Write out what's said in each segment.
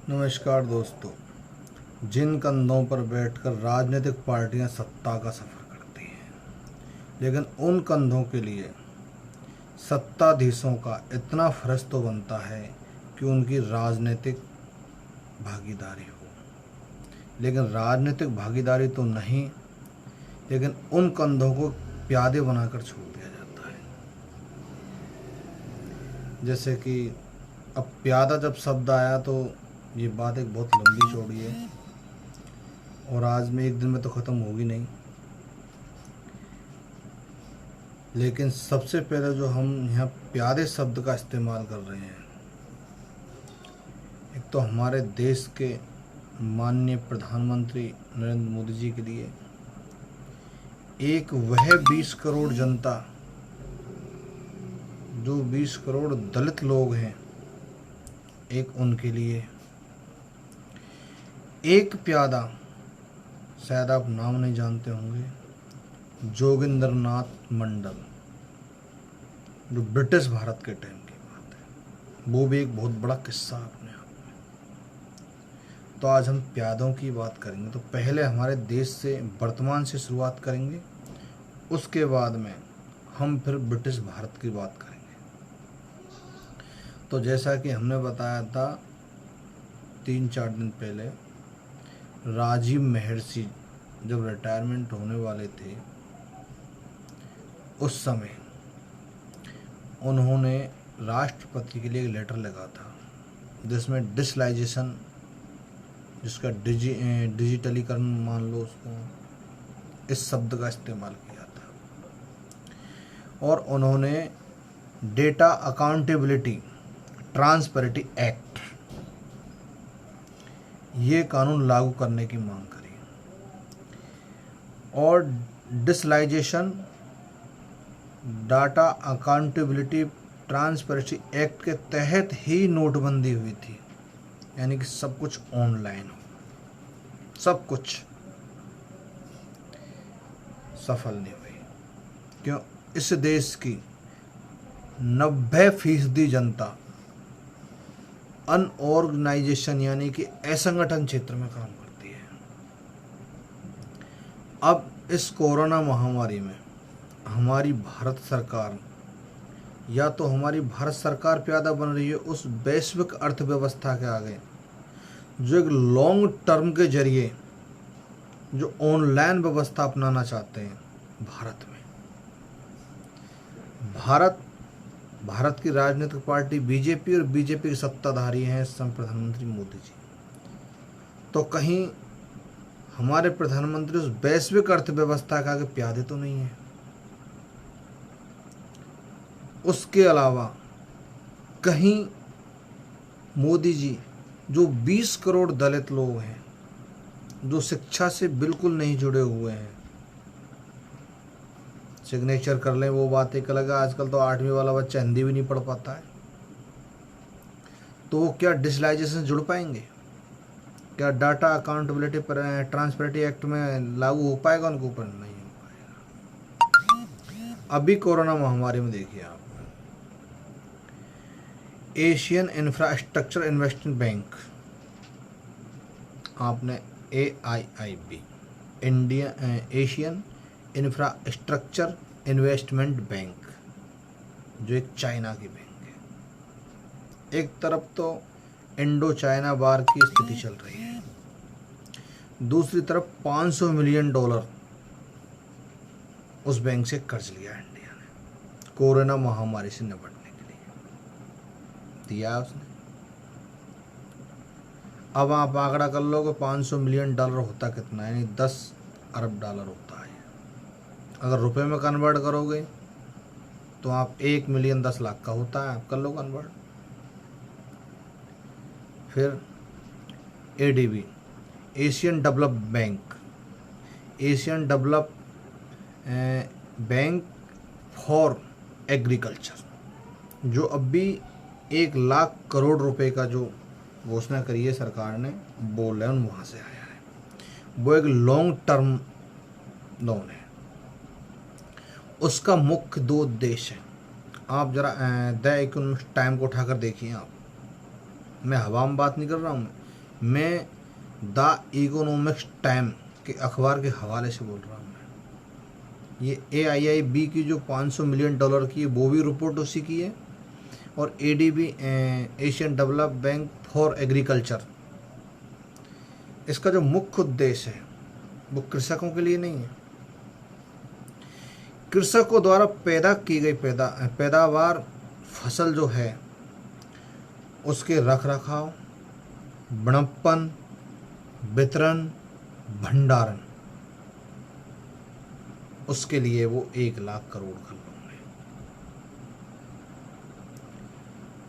नमस्कार दोस्तों। जिन कंधों पर बैठकर राजनीतिक पार्टियां सत्ता का सफ़र करती हैं, लेकिन उन कंधों के लिए सत्ताधीशों का इतना फर्ज तो बनता है कि उनकी राजनीतिक भागीदारी हो। लेकिन राजनीतिक भागीदारी तो नहीं, लेकिन उन कंधों को प्यादे बनाकर छोड़ दिया जाता है। जैसे कि अब प्यादा जब शब्द आया तो ये बात एक बहुत लंबी चौड़ी है और आज में एक दिन में तो ख़त्म होगी नहीं। लेकिन सबसे पहले जो हम यहाँ प्यादे शब्द का इस्तेमाल कर रहे हैं, एक तो हमारे देश के माननीय प्रधानमंत्री नरेंद्र मोदी जी के लिए, एक वह 20 करोड़ जनता, जो 20 करोड़ दलित लोग हैं, एक उनके लिए। एक प्यादा, शायद आप नाम नहीं जानते होंगे, जोगिंदर नाथ मंडल, जो ब्रिटिश भारत के टाइम की बात है। वो भी एक बहुत बड़ा किस्सा अपने आप में। तो आज हम प्यादों की बात करेंगे। तो पहले हमारे देश से, वर्तमान से शुरुआत करेंगे, उसके बाद में हम फिर ब्रिटिश भारत की बात करेंगे। तो जैसा कि हमने बताया था 3-4 दिन पहले, राजीव महर्षि जब रिटायरमेंट होने वाले थे, उस समय उन्होंने राष्ट्रपति के लिए एक लेटर लिखा था, जिसमें डिजिटलाइजेशन, जिसका डिजिटलीकरण मान लो उसको, इस शब्द का इस्तेमाल किया था। और उन्होंने डेटा अकाउंटेबिलिटी ट्रांसपेरेंसी एक्ट, ये कानून लागू करने की मांग करी। और digitalisation data accountability transparency act के तहत ही नोटबंदी हुई थी, यानी कि सब कुछ ऑनलाइन हो। सब कुछ सफल नहीं हुई। क्यों? इस देश की 90% जनता अनऑर्गेनाइजेशन, यानी कि असंगठन क्षेत्र में काम करती है। अब इस कोरोना महामारी में हमारी भारत सरकार, या तो हमारी भारत सरकार प्यादा बन रही है उस वैश्विक अर्थव्यवस्था के आगे, जो एक लॉन्ग टर्म के जरिए जो ऑनलाइन व्यवस्था अपनाना चाहते हैं भारत में। भारत की राजनीतिक पार्टी बीजेपी, और बीजेपी के सत्ताधारी हैं इस समय प्रधानमंत्री मोदी जी। तो कहीं हमारे प्रधानमंत्री उस वैश्विक अर्थव्यवस्था का आगे प्यादे तो नहीं है। उसके अलावा कहीं मोदी जी, जो 20 करोड़ दलित लोग हैं, जो शिक्षा से बिल्कुल नहीं जुड़े हुए हैं, सिग्नेचर कर लें वो बात एक अलग है। आजकल तो 8वीं वाला बच्चा हिंदी भी नहीं पढ़ पाता है, तो वो क्या डिजिटलाइजेशन से जुड़ पाएंगे? क्या डाटा अकाउंटेबिलिटी पर ट्रांसपेरेंसी एक्ट में लागू हो पाएगा उनके ऊपर? नहीं हो पाएगा। अभी कोरोना महामारी में देखिए आप, एशियन इंफ्रास्ट्रक्चर इन्वेस्टमेंट बैंक, आपने AIIB, India Asian infrastructure investment bank, जो एक चाइना की बैंक है। एक तरफ तो इंडो चाइना वार की स्थिति चल रही है, दूसरी तरफ $500 मिलियन उस बैंक से कर्ज लिया इंडिया ने कोरोना महामारी से निपटने के लिए, दिया उसने। अब आप आंकड़ा कर लो कि $500 मिलियन होता कितना, यानी $10 अरब होता है। अगर रुपए में कन्वर्ट करोगे तो आप 1 मिलियन 10 लाख का होता है, आप कर लो कन्वर्ट। फिर ADB, Asian develop bank, Asian develop bank for agriculture, जो अभी 1 लाख करोड़ रुपए का जो घोषणा करी है सरकार ने, वो लोन वहाँ से आया है। वो एक लॉन्ग टर्म लोन है। उसका मुख्य 2 उद्देश्य हैं। आप जरा द इकोनॉमिस्ट टाइम को उठाकर देखिए आप, मैं हवा में बात नहीं कर रहा हूँ, मैं द इकोनॉमिक्स टाइम के अखबार के हवाले से बोल रहा हूँ। ये AIIB की जो $500 मिलियन की है वो भी रिपोर्ट उसी की है, और ADB Asian develop bank for agriculture, इसका जो मुख्य उद्देश्य है वो कृषकों के लिए नहीं है। कृषकों द्वारा पैदा की गई पैदावार फसल जो है उसके रख रखाव, बड़प्पन, वितरण, भंडारण, उसके लिए वो 1 लाख करोड़ खर्च।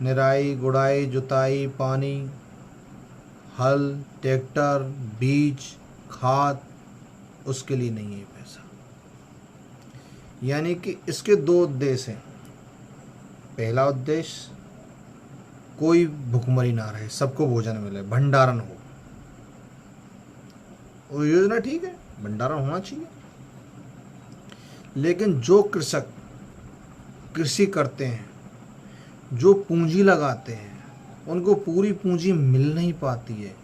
निराई गुड़ाई, जुताई, पानी, हल, ट्रैक्टर, बीज, खाद, उसके लिए नहीं है पैसा। यानी कि इसके 2 उद्देश्य हैं। पहला उद्देश्य कोई भुखमरी ना रहे, सबको भोजन मिले, भंडारण हो। वो योजना ठीक है, भंडारण होना चाहिए, लेकिन जो कृषक कृषि करते हैं, जो पूंजी लगाते हैं, उनको पूरी पूंजी मिल नहीं पाती है,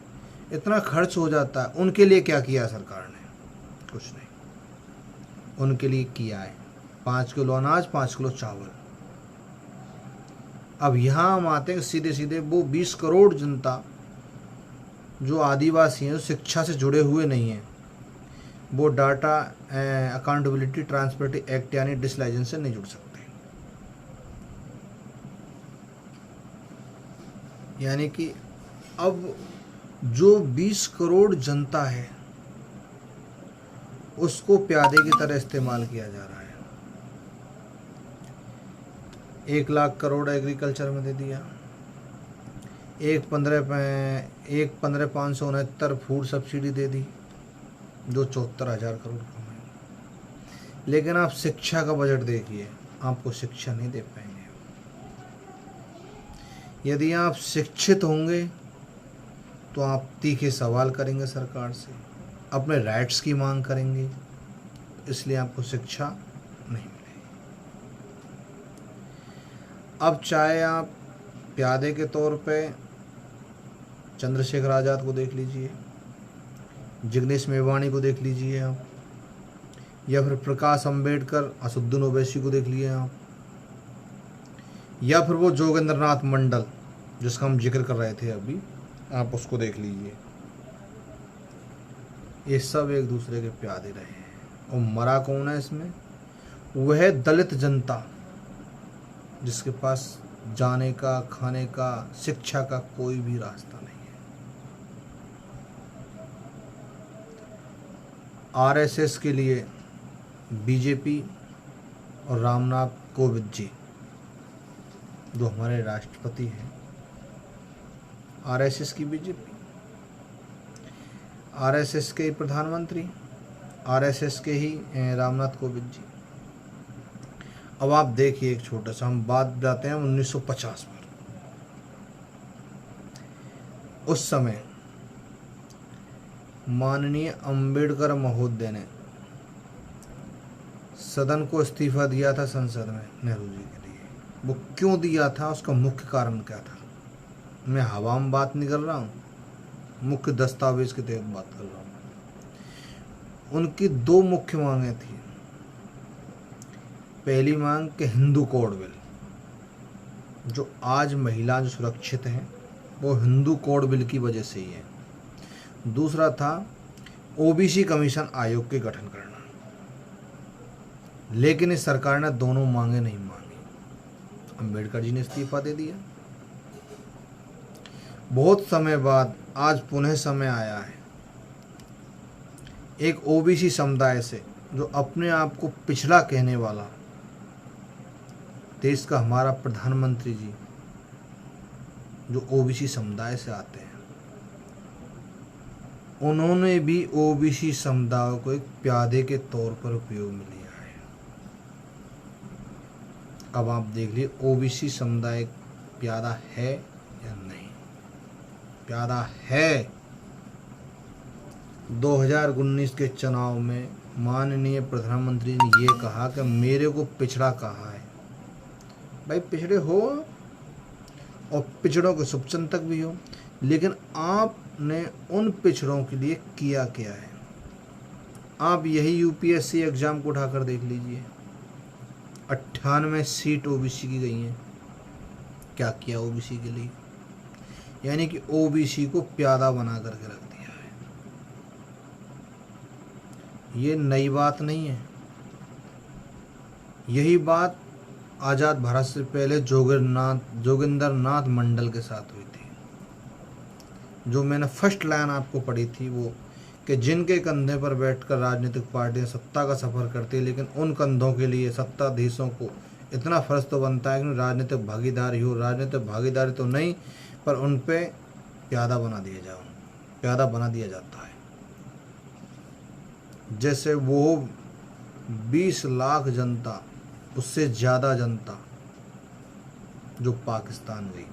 इतना खर्च हो जाता है। उनके लिए क्या किया सरकार ने? कुछ नहीं। उनके लिए किया है 5 किलो अनाज, 5 किलो चावल। अब यहाँ हम आते हैं सीधे सीधे वो 20 करोड़ जनता जो आदिवासी हैं, जो शिक्षा से जुड़े हुए नहीं हैं, वो डाटा अकाउंटेबिलिटी ट्रांसपेरेंसी एक्ट यानी डिस लाइसेंस से नहीं जुड़ सकते। यानी कि अब जो 20 करोड़ जनता है उसको प्यादे की तरह इस्तेमाल किया जा रहा है। 1 लाख करोड़ एग्रीकल्चर में दे दिया, 15,569 फूड सब्सिडी दे दी, जो 74,000 करोड़ कमाए। लेकिन आप शिक्षा का बजट देखिए, आपको शिक्षा नहीं दे पाएंगे। यदि आप शिक्षित होंगे तो आप तीखे सवाल करेंगे सरकार से, अपने राइट्स की मांग करेंगे, इसलिए आपको शिक्षा नहीं मिलेगी। अब चाहे आप प्यादे के तौर पे चंद्रशेखर आज़ाद को देख लीजिए, जिग्नेश मेवाणी को देख लीजिए आप, या फिर प्रकाश अंबेडकर, असदुद्दीन ओवैसी को देख लीजिए आप, या फिर वो जोगेंद्र नाथ मंडल जिसका हम जिक्र कर रहे थे अभी, आप उसको देख लीजिए। ये सब एक दूसरे के प्यादे रहे हैं, और मरा कौन है इसमें? वह दलित जनता जिसके पास जाने का, खाने का, शिक्षा का कोई भी रास्ता नहीं है। RSS के लिए बीजेपी और रामनाथ कोविंद जी जो हमारे राष्ट्रपति हैं, RSS की बीजेपी, RSS के प्रधानमंत्री, RSS के ही रामनाथ कोविंद जी। अब आप देखिए, एक छोटा सा हम बात जाते हैं 1950 पर। उस समय माननीय अंबेडकर महोदय ने सदन को इस्तीफा दिया था संसद में नेहरू जी के लिए। वो क्यों दिया था, उसका मुख्य कारण क्या था? मैं हवा में बात नहीं कर रहा हूँ, मुख्य दस्तावेज के तहत बात कर रहा हूँ। उनकी 2 मुख्य मांगें थी। पहली मांग के हिंदू कोड बिल, जो आज महिला जो सुरक्षित हैं वो हिंदू कोड बिल की वजह से ही है। दूसरा था OBC कमीशन आयोग के गठन करना। लेकिन इस सरकार ने दोनों मांगे नहीं मांगी, अंबेडकर जी ने इस्तीफा दे दिया। बहुत समय बाद आज पुनः समय आया है एक OBC समुदाय से, जो अपने आप को पिछड़ा कहने वाला देश का हमारा प्रधानमंत्री जी, जो OBC समुदाय से आते हैं, उन्होंने भी OBC समुदाय को एक प्यादे के तौर पर उपयोग में लिया है। अब आप देख लीजिए OBC समुदाय प्यादा है या नहीं? प्यादा है। 2019 के चुनाव में माननीय प्रधानमंत्री ने ये कहा कि मेरे को पिछड़ा कहा है। भाई पिछड़े हो और पिछड़ों के शुभचिंतक भी हो। लेकिन आपने उन पिछड़ों के लिए किया क्या है? आप यही यूपीएससी एग्ज़ाम को उठाकर देख लीजिए, 98 सीट ओबीसी की गई हैं। क्या किया ओबीसी के लिए? यानी कि ओबीसी को प्यादा बना करके रख दिया है। ये नई बात नहीं है। यही बात आज़ाद भारत से पहले जोगिंदर नाथ मंडल के साथ हुई थी। जो मैंने फर्स्ट लाइन आपको पढ़ी थी वो, कि जिनके कंधे पर बैठकर राजनीतिक पार्टियां सत्ता का सफ़र करती है, लेकिन उन कंधों के लिए सत्ताधीशों को इतना फ़र्ज तो बनता है कि राजनीतिक भागीदारी हो, राजनीतिक भागीदारी तो नहीं पर उन पे प्यादा बना दिया जाता है। जैसे वो 20 लाख जनता, उससे ज़्यादा जनता जो पाकिस्तान गई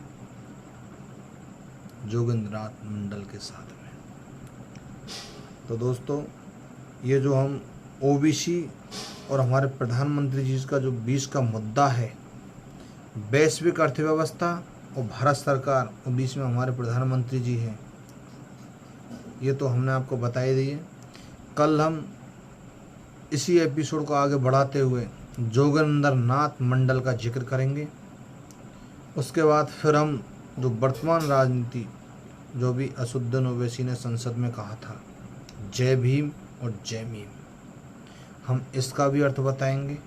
जोगिंद्रनाथ मंडल के साथ में। तो दोस्तों, ये जो हम ओबीसी और हमारे प्रधानमंत्री जी का जो 20 का मुद्दा है, वैश्विक अर्थव्यवस्था और भारत सरकार और बीच में हमारे प्रधानमंत्री जी हैं, ये तो हमने आपको बता ही दी है। कल हम इसी एपिसोड को आगे बढ़ाते हुए जोगिंदर नाथ मंडल का जिक्र करेंगे। उसके बाद फिर हम जो वर्तमान राजनीति, जो भी असदुद्दीन ओवैसी ने संसद में कहा था, जय भीम और जय मीम, हम इसका भी अर्थ बताएंगे।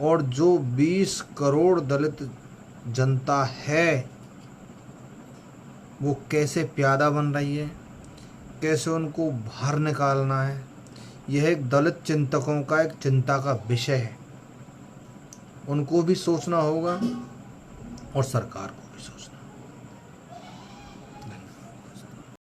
और जो 20 करोड़ दलित जनता है वो कैसे प्यादा बन रही है, कैसे उनको बाहर निकालना है, यह एक दलित चिंतकों का एक चिंता का विषय है। उनको भी सोचना होगा और सरकार को भी सोचना